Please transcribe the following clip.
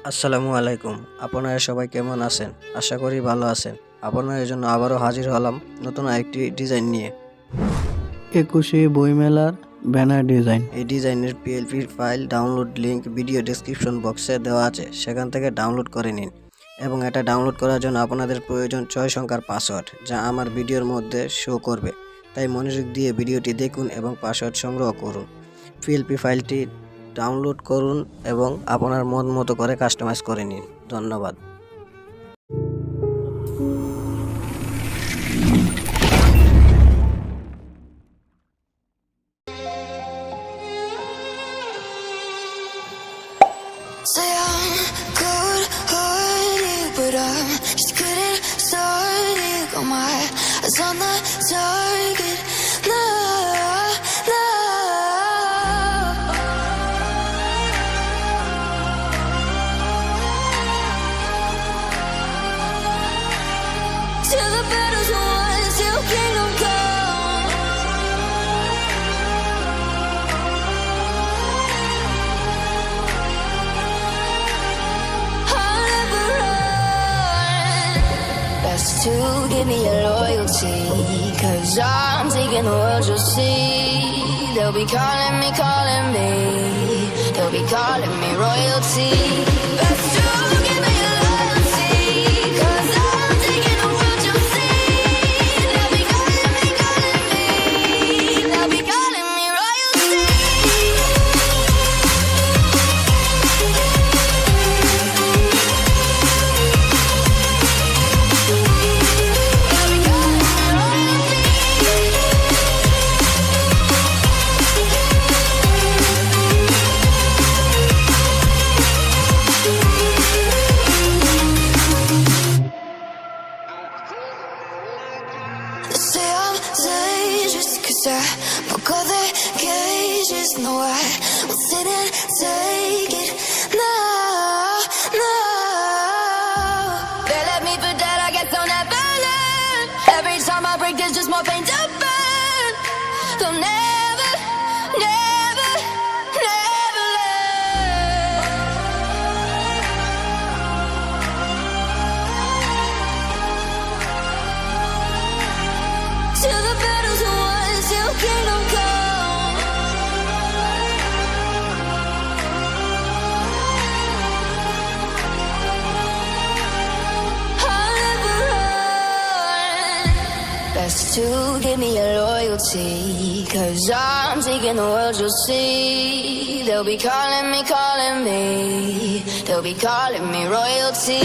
আসসালামু আলাইকুম। আপনারা সবাই কেমন আছেন? আশা করি ভালো আছেন। আপনাদের জন্য আবারও হাজির হলাম নতুন আরেকটি ডিজাইন নিয়ে। 21 বই মেলার ব্যানার ডিজাইন। এই ডিজাইনের PLP file download link video description বক্সে দেওয়া আছে, সেখান থেকে ডাউনলোড করে নিন। এবং এটা ডাউনলোড করার জন্য আপনাদের প্রয়োজন 6 সংখ্যার পাসওয়ার্ড, যা আমার ভিডিওর মধ্যে শো করবে। তাই মনোযোগ দিয়ে ভিডিওটি দেখুন এবং পাসওয়ার্ড সংগ্রহ করুন। পিএলপি ফাইলটি ডাউনলোড করুন এবং আপনার মন মতো করে কাস্টমাইজ করে নিন। ধন্যবাদ। Say I'm good-hearted, but I'm just getting started. Got my eyes on the target. No, no. Till the battle's won, till kingdom come. I'll never run. Best to give me your loyalty, 'cause I'm taking the world, you'll see. They'll be calling me, they'll be calling me royalty. Best to give me your loyalty, 'cause I'm taking the world, you'll see. They'll be calling me, they'll be calling me royalty. They say I'm dangerous, 'cause I broke all their cages. No, I will sit and take it. No, no. They left me for dead, I guess I'll never learn. Every time I break, there's just more pain to burn. They'll never, never, never learn. Till the battle's won, till kingdom come. I'll never run. Best to give me your loyalty, 'cause I'm taking the world, you'll see. They'll be calling me, they'll be calling me royalty.